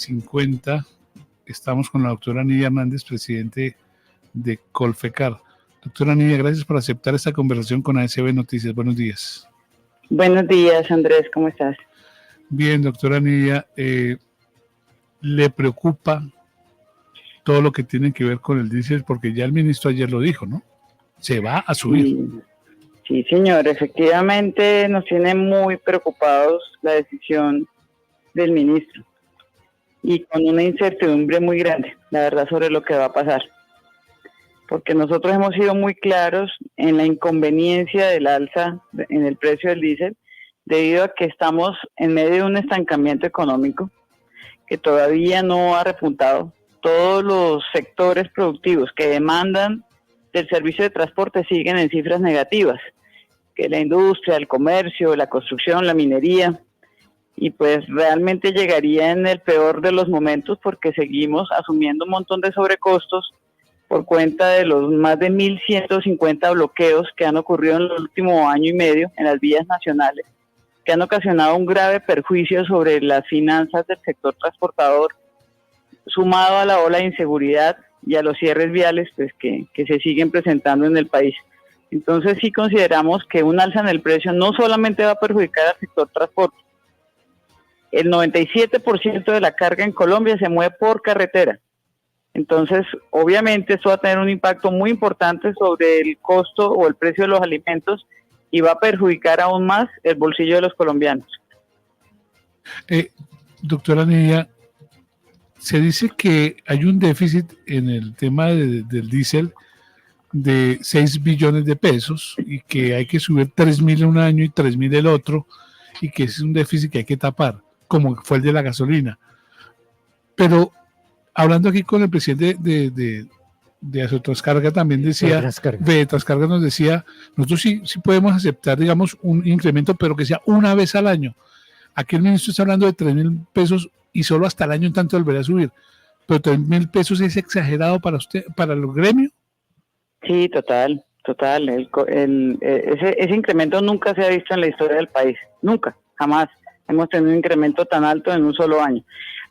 7:50. Estamos con la doctora Nidia Hernández, presidente de Colfecar. Doctora Nidia, gracias por aceptar esta conversación con ASB Noticias. Buenos días. Buenos días, Andrés, ¿cómo estás? Bien, doctora Nidia, ¿le preocupa todo lo que tiene que ver con el diésel? Porque ya el ministro ayer lo dijo, ¿no? Se va a subir. Sí, señor, efectivamente nos tiene muy preocupados la decisión del ministro y con una incertidumbre muy grande, la verdad, sobre lo que va a pasar. Porque nosotros hemos sido muy claros en la inconveniencia del alza en el precio del diésel, debido a que estamos en medio de un estancamiento económico que todavía no ha repuntado. Todos los sectores productivos que demandan del servicio de transporte siguen en cifras negativas, que la industria, el comercio, la construcción, la minería, y pues realmente llegaría en el peor de los momentos porque seguimos asumiendo un montón de sobrecostos por cuenta de los más de 1.150 bloqueos que han ocurrido en el último año y medio en las vías nacionales, que han ocasionado un grave perjuicio sobre las finanzas del sector transportador, sumado a la ola de inseguridad y a los cierres viales pues, que se siguen presentando en el país. Entonces sí consideramos que un alza en el precio no solamente va a perjudicar al sector transporte. El 97% de la carga en Colombia se mueve por carretera. Entonces, obviamente, esto va a tener un impacto muy importante sobre el costo o el precio de los alimentos y va a perjudicar aún más el bolsillo de los colombianos. Doctora Nidia, se dice que hay un déficit en el tema del diésel de 6 billones de pesos y que hay que subir 3.000 un año y 3.000 el otro, y que es un déficit que hay que tapar, como fue el de la gasolina. Pero hablando aquí con el presidente de Azotrascarga también decía, de Trascarga nos decía, nosotros sí podemos aceptar, digamos, un incremento, pero que sea una vez al año. Aquí el ministro está hablando de 3.000 pesos y solo hasta el año en tanto volverá a subir. Pero 3.000 pesos es exagerado para usted, para el gremio. Sí, total. Ese incremento nunca se ha visto en la historia del país. Nunca, jamás hemos tenido un incremento tan alto en un solo año.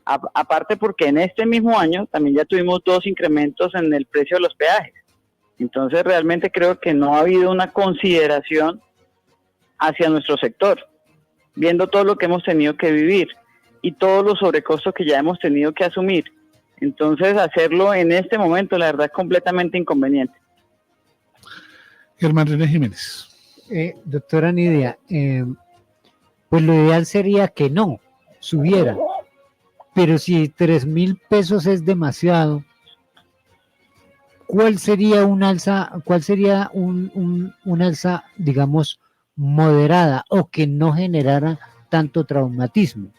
Aparte porque en este mismo año también ya tuvimos 2 incrementos en el precio de los peajes. Entonces realmente creo que no ha habido una consideración hacia nuestro sector, viendo todo lo que hemos tenido que vivir y todos los sobrecostos que ya hemos tenido que asumir. Entonces hacerlo en este momento la verdad es completamente inconveniente. Germán René Jiménez. Doctora Nidia, pues lo ideal sería que no subiera, pero si 3.000 pesos es demasiado, ¿cuál sería un alza, un alza, digamos, moderada o que no generara tanto traumatismo?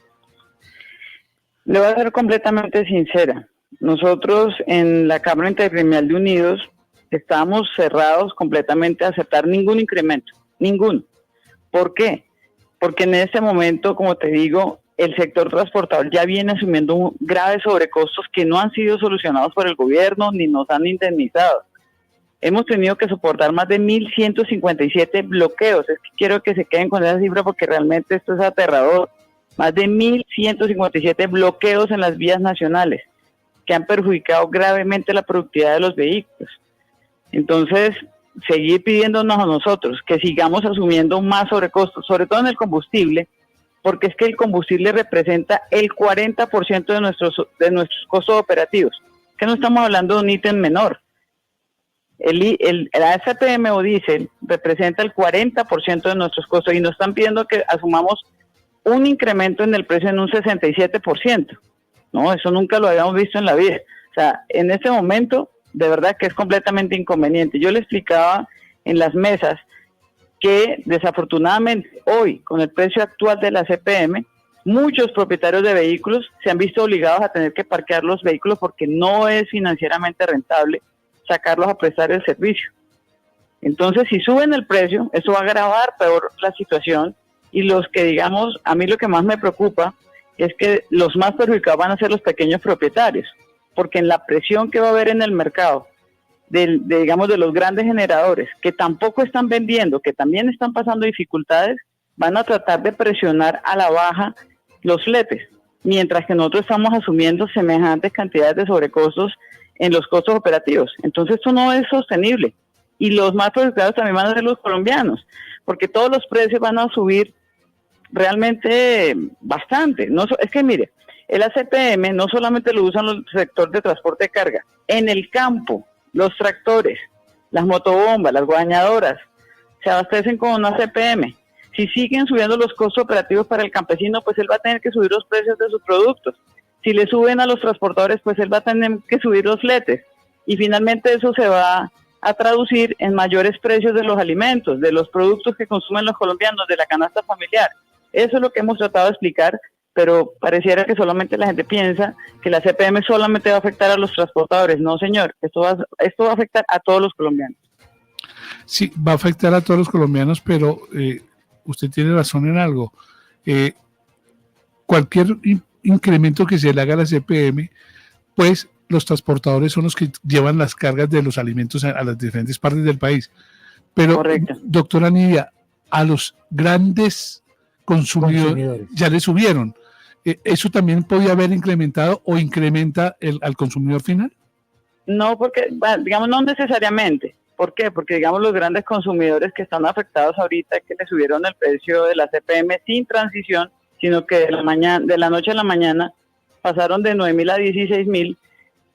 Le voy a ser completamente sincera. Nosotros en la Cámara Intergremial de Unidos estamos cerrados completamente a aceptar ningún incremento, ninguno. ¿Por qué? Porque en este momento, como te digo, el sector transportador ya viene asumiendo graves sobrecostos que no han sido solucionados por el gobierno ni nos han indemnizado. Hemos tenido que soportar más de 1.157 bloqueos. Es que quiero que se queden con esa cifra porque realmente esto es aterrador. Más de 1.157 bloqueos en las vías nacionales que han perjudicado gravemente la productividad de los vehículos. Entonces, seguir pidiéndonos a nosotros que sigamos asumiendo más sobrecostos, sobre todo en el combustible, porque es que el combustible representa el 40% de nuestros costos operativos, que no estamos hablando de un ítem menor. La SPM o diésel representa el 40% de nuestros costos y nos están pidiendo que asumamos un incremento en el precio en un 67%. No, eso nunca lo habíamos visto en la vida. O sea, en este momento, de verdad que es completamente inconveniente. Yo le explicaba en las mesas que desafortunadamente hoy, con el precio actual de la CPM, muchos propietarios de vehículos se han visto obligados a tener que parquear los vehículos porque no es financieramente rentable sacarlos a prestar el servicio. Entonces, si suben el precio, eso va a agravar peor la situación y los que, digamos, a mí lo que más me preocupa es que los más perjudicados van a ser los pequeños propietarios, porque en la presión que va a haber en el mercado digamos, de los grandes generadores, que tampoco están vendiendo, que también están pasando dificultades, van a tratar de presionar a la baja los fletes. mientras que nosotros estamos asumiendo semejantes cantidades de sobrecostos en los costos operativos. Entonces esto no es sostenible. Y los más perjudicados también van a ser los colombianos, porque todos los precios van a subir realmente bastante. No, es que mire, el ACPM no solamente lo usan el sector de transporte de carga, en el campo, los tractores, las motobombas, las guañadoras, se abastecen con un ACPM. Si siguen subiendo los costos operativos para el campesino, pues él va a tener que subir los precios de sus productos. Si le suben a los transportadores, pues él va a tener que subir los fletes. Y finalmente eso se va a traducir en mayores precios de los alimentos, de los productos que consumen los colombianos, de la canasta familiar. Eso es lo que hemos tratado de explicar, pero pareciera que solamente la gente piensa que la CPM solamente va a afectar a los transportadores. No, señor, esto va a afectar a todos los colombianos. Sí, va a afectar a todos los colombianos, pero usted tiene razón en algo. Cualquier incremento que se le haga a la CPM, pues los transportadores son los que llevan las cargas de los alimentos a las diferentes partes del país. Pero, correcto, doctora Nidia, a los grandes consumidores ya le subieron. ¿Eso también podía haber incrementado o incrementa al consumidor final? No, porque, digamos, no necesariamente. ¿Por qué? Porque, digamos, los grandes consumidores que están afectados ahorita, que le subieron el precio de la CPM sin transición, sino que de la noche a la mañana pasaron de 9.000 a 16.000,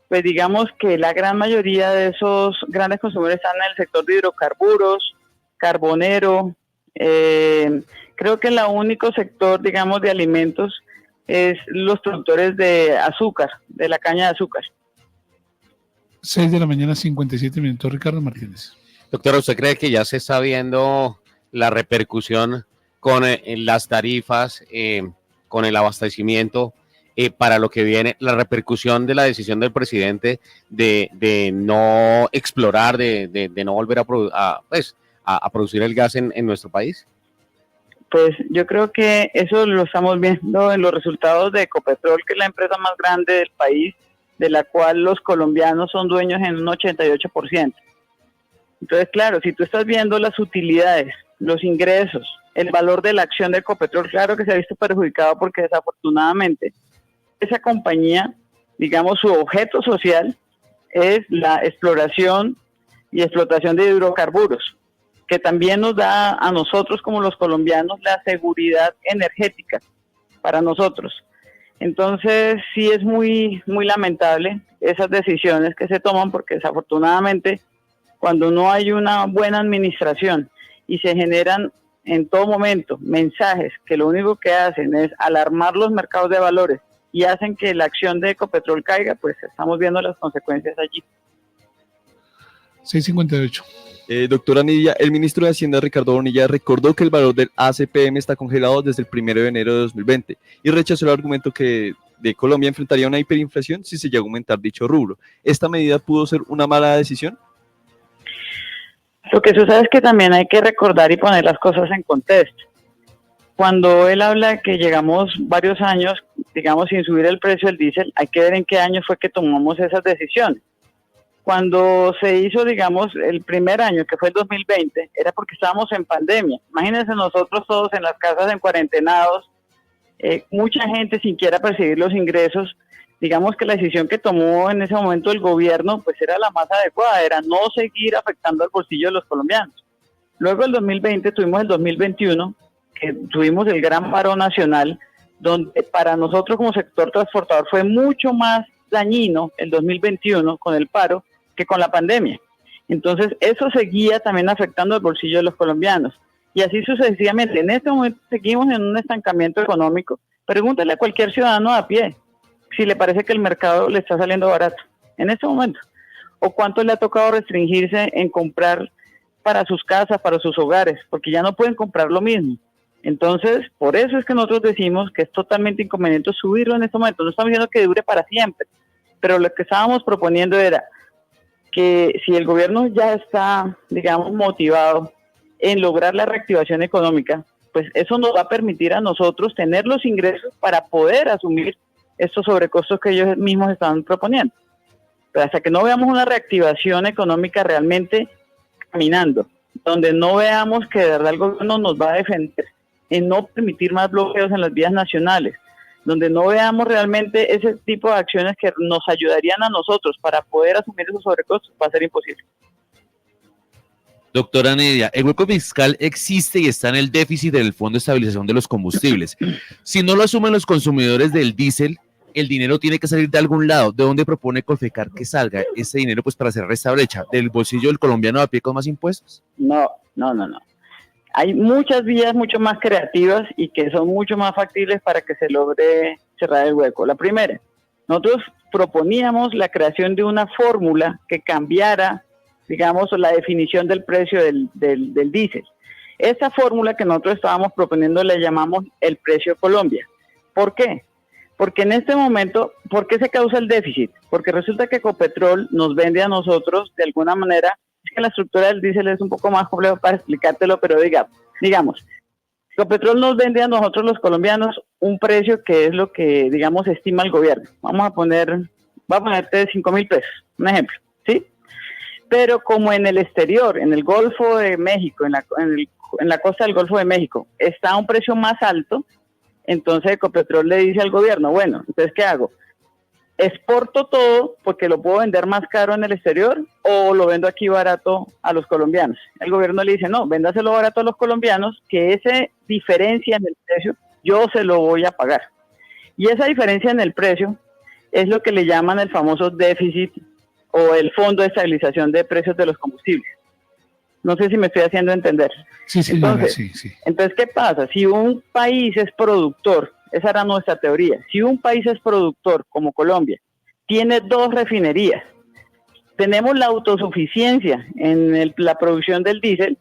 pues digamos que la gran mayoría de esos grandes consumidores están en el sector de hidrocarburos, carbonero. Creo que el único sector, digamos, de alimentos es los productores de azúcar, de la caña de azúcar. 6 de la mañana, 57 minutos, Ricardo Martínez. Doctora, ¿usted cree que ya se está viendo la repercusión con las tarifas, con el abastecimiento, para lo que viene, la repercusión de la decisión del presidente de no explorar, de no volver a producir el gas en nuestro país? Pues yo creo que eso lo estamos viendo en los resultados de Ecopetrol, que es la empresa más grande del país, de la cual los colombianos son dueños en un 88%. Entonces, claro, si tú estás viendo las utilidades, los ingresos, el valor de la acción de Ecopetrol, claro que se ha visto perjudicado porque desafortunadamente esa compañía, digamos, su objeto social es la exploración y explotación de hidrocarburos, que también nos da a nosotros como los colombianos la seguridad energética para nosotros. Entonces sí es muy, muy lamentable esas decisiones que se toman, porque desafortunadamente cuando no hay una buena administración y se generan en todo momento mensajes que lo único que hacen es alarmar los mercados de valores y hacen que la acción de Ecopetrol caiga, pues estamos viendo las consecuencias allí. 6:58. Doctora Nidia, el ministro de Hacienda, Ricardo Bonilla, recordó que el valor del ACPM está congelado desde el 1 de enero de 2020 y rechazó el argumento que de Colombia enfrentaría una hiperinflación si se llega a aumentar dicho rubro. ¿Esta medida pudo ser una mala decisión? Lo que sucede es que también hay que recordar y poner las cosas en contexto. Cuando él habla que llegamos varios años, digamos, sin subir el precio del diésel, hay que ver en qué año fue que tomamos esas decisiones. Cuando se hizo, digamos, el primer año, que fue el 2020, era porque estábamos en pandemia. Imagínense nosotros todos en las casas en cuarentenados, mucha gente sin quiera percibir los ingresos. Digamos que la decisión que tomó en ese momento el gobierno, pues era la más adecuada, era no seguir afectando al bolsillo de los colombianos. Luego el 2020 tuvimos el 2021, que tuvimos el gran paro nacional, donde para nosotros como sector transportador fue mucho más dañino el 2021 con el paro que con la pandemia. Entonces eso seguía también afectando el bolsillo de los colombianos. Y así sucesivamente. En este momento seguimos en un estancamiento económico. Pregúntale a cualquier ciudadano a pie si le parece que el mercado le está saliendo barato en este momento, o cuánto le ha tocado restringirse en comprar para sus casas, para sus hogares, porque ya no pueden comprar lo mismo. Entonces, por eso es que nosotros decimos que es totalmente inconveniente subirlo en este momento. No estamos diciendo que dure para siempre, pero lo que estábamos proponiendo era que si el gobierno ya está, digamos, motivado en lograr la reactivación económica, pues eso nos va a permitir a nosotros tener los ingresos para poder asumir estos sobrecostos que ellos mismos están proponiendo. Pero hasta que no veamos una reactivación económica realmente caminando, donde no veamos que de verdad el gobierno nos va a defender en no permitir más bloqueos en las vías nacionales, donde no veamos realmente ese tipo de acciones que nos ayudarían a nosotros para poder asumir esos sobrecostos, va a ser imposible. Doctora Nidia, el hueco fiscal existe y está en el déficit del Fondo de Estabilización de los Combustibles. Si no lo asumen los consumidores del diésel, el dinero tiene que salir de algún lado. ¿De dónde propone Colfecar que salga ese dinero pues para cerrar esta brecha? ¿Del bolsillo del colombiano a pie con más impuestos? No. Hay muchas vías mucho más creativas y que son mucho más factibles para que se logre cerrar el hueco. La primera, nosotros proponíamos la creación de una fórmula que cambiara, digamos, la definición del precio del diésel. Esta fórmula que nosotros estábamos proponiendo le llamamos el precio Colombia. ¿Por qué? Porque en este momento, ¿por qué se causa el déficit? Porque resulta que Ecopetrol nos vende a nosotros de alguna manera. Es que la estructura del diésel es un poco más complejo para explicártelo, pero digamos, Ecopetrol nos vende a nosotros los colombianos un precio que es lo que, digamos, estima el gobierno. Voy a ponerte 5.000 pesos, un ejemplo, ¿sí? Pero como en el exterior, en el Golfo de México, en la costa del Golfo de México, está a un precio más alto, entonces Ecopetrol le dice al gobierno, bueno, entonces ¿qué hago? ¿Exporto todo porque lo puedo vender más caro en el exterior o lo vendo aquí barato a los colombianos? El gobierno le dice, no, véndaselo barato a los colombianos, que esa diferencia en el precio yo se lo voy a pagar. Y esa diferencia en el precio es lo que le llaman el famoso déficit o el Fondo de Estabilización de Precios de los Combustibles. No sé si me estoy haciendo entender. Sí, señora, Entonces, sí. Entonces, ¿qué pasa? Si un país es productor, esa era nuestra teoría, si un país es productor como Colombia, tiene 2 refinerías, tenemos la autosuficiencia en la producción del diésel,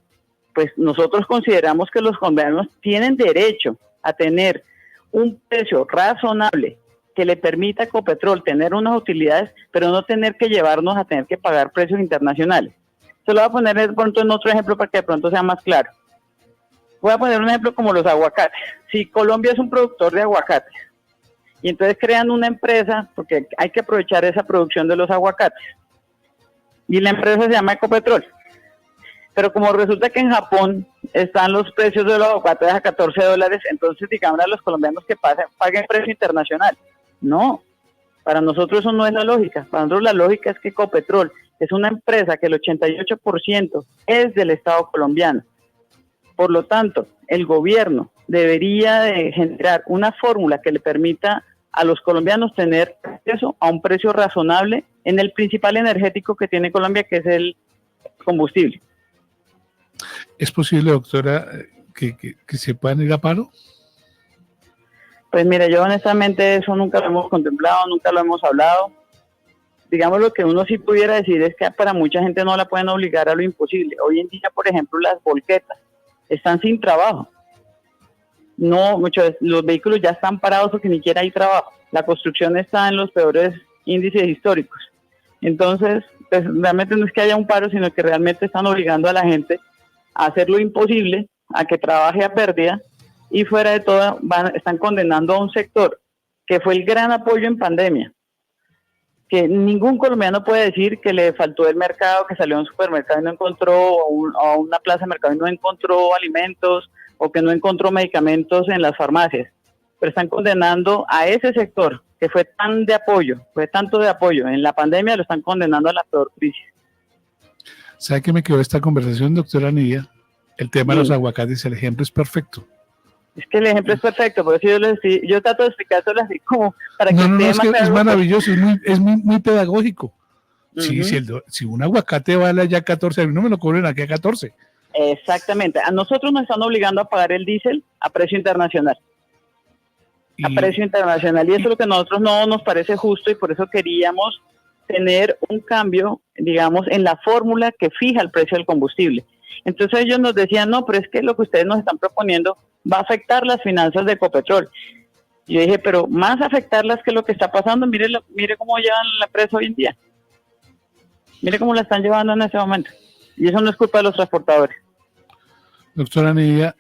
pues nosotros consideramos que los colombianos tienen derecho a tener un precio razonable que le permita a Ecopetrol tener unas utilidades, pero no tener que llevarnos a tener que pagar precios internacionales. Se lo voy a poner de pronto en otro ejemplo para que de pronto sea más claro. Voy a poner un ejemplo como los aguacates. Si Colombia es un productor de aguacates y entonces crean una empresa, porque hay que aprovechar esa producción de los aguacates, y la empresa se llama Ecopetrol. Pero como resulta que en Japón están los precios de los aguacates a $14, entonces digamos a los colombianos que paguen precio internacional. No, para nosotros eso no es la lógica. Para nosotros la lógica es que Ecopetrol es una empresa que el 88% es del Estado colombiano. Por lo tanto, el gobierno debería de generar una fórmula que le permita a los colombianos tener acceso a un precio razonable en el principal energético que tiene Colombia, que es el combustible. ¿Es posible, doctora, que se puedan ir a paro? Pues mire, yo honestamente eso nunca lo hemos contemplado, nunca lo hemos hablado. Digamos, lo que uno sí pudiera decir es que para mucha gente no la pueden obligar a lo imposible. Hoy en día, por ejemplo, las volquetas están sin trabajo. No, los vehículos ya están parados porque ni siquiera hay trabajo. La construcción está en los peores índices históricos. Entonces, pues realmente no es que haya un paro, sino que realmente están obligando a la gente a hacer lo imposible, a que trabaje a pérdida, y fuera de todo están condenando a un sector que fue el gran apoyo en pandemia, que ningún colombiano puede decir que le faltó el mercado, que salió a un supermercado y no encontró, o a una plaza de mercado y no encontró alimentos, o que no encontró medicamentos en las farmacias. Pero están condenando a ese sector que fue tanto de apoyo en la pandemia, lo están condenando a la peor crisis. ¿Sabe qué me quedó esta conversación, doctora Nidia? El tema de los aguacates, el ejemplo es perfecto. Es que el ejemplo es perfecto, por eso yo trato de explicárselo así como para que es maravilloso, es muy pedagógico. Sí, si un aguacate vale allá 14, a mí no me lo cobren aquí a 14. Exactamente. A nosotros nos están obligando a pagar el diésel a precio internacional. A precio internacional. Y eso es lo que a nosotros no nos parece justo, y por eso queríamos tener un cambio, digamos, en la fórmula que fija el precio del combustible. Entonces ellos nos decían, no, pero es que lo que ustedes nos están proponiendo va a afectar las finanzas de Ecopetrol. Yo dije, pero más afectarlas que lo que está pasando, mire cómo llevan la empresa hoy en día. Mire cómo la están llevando en ese momento. Y eso no es culpa de los transportadores. Doctora Nidia,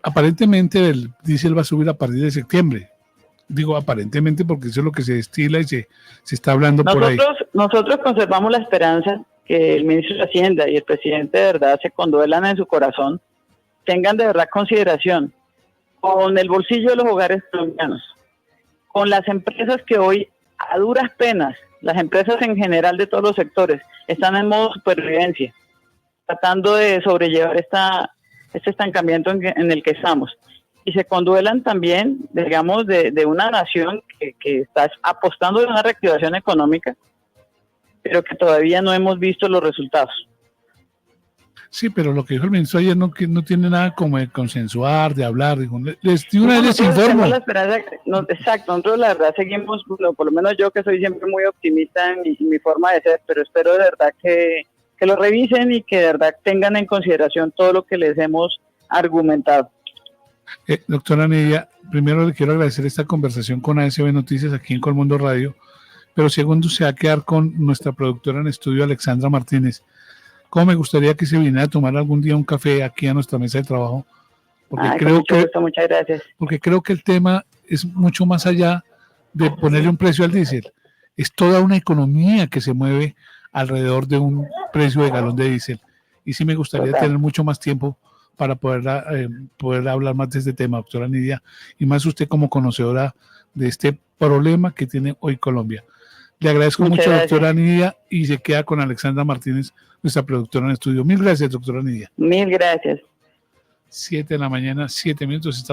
aparentemente el diésel va a subir a partir de septiembre. Digo aparentemente porque eso es lo que se destila y se está hablando por ahí. Nosotros conservamos la esperanza que el ministro de Hacienda y el presidente de verdad se conduelan en su corazón, tengan de verdad consideración con el bolsillo de los hogares colombianos, con las empresas que hoy, a duras penas, las empresas en general de todos los sectores, están en modo supervivencia, tratando de sobrellevar este estancamiento en el que estamos. Y se conduelan también, digamos, de una nación que está apostando de una reactivación económica, pero que todavía no hemos visto los resultados. Sí, pero lo que dijo el ministro ayer que no tiene nada como de consensuar, de hablar. Dijo, de una vez les Nosotros informo. tenemos la esperanza, exacto, nosotros la verdad seguimos, bueno, por lo menos yo que soy siempre muy optimista en mi forma de ser, pero espero de verdad que lo revisen y que de verdad tengan en consideración todo lo que les hemos argumentado. Doctora Nidia, primero le quiero agradecer esta conversación con ASB Noticias aquí en Colmundo Radio, pero segundo se va a quedar con nuestra productora en estudio, Alexandra Martínez. ¿Cómo me gustaría que se viniera a tomar algún día un café aquí a nuestra mesa de trabajo? Porque Muchas gracias. Porque creo que el tema es mucho más allá de ponerle un precio al diésel. Es toda una economía que se mueve alrededor de un precio de galón de diésel. Y sí me gustaría tener mucho más tiempo para poder hablar más de este tema, doctora Nidia, y más usted como conocedora de este problema que tiene hoy Colombia. Le agradezco mucho, doctora Nidia, y se queda con Alexandra Martínez, nuestra productora en estudio. Mil gracias, doctora Nidia. Mil gracias. 7 de la mañana, 7 minutos. Estamos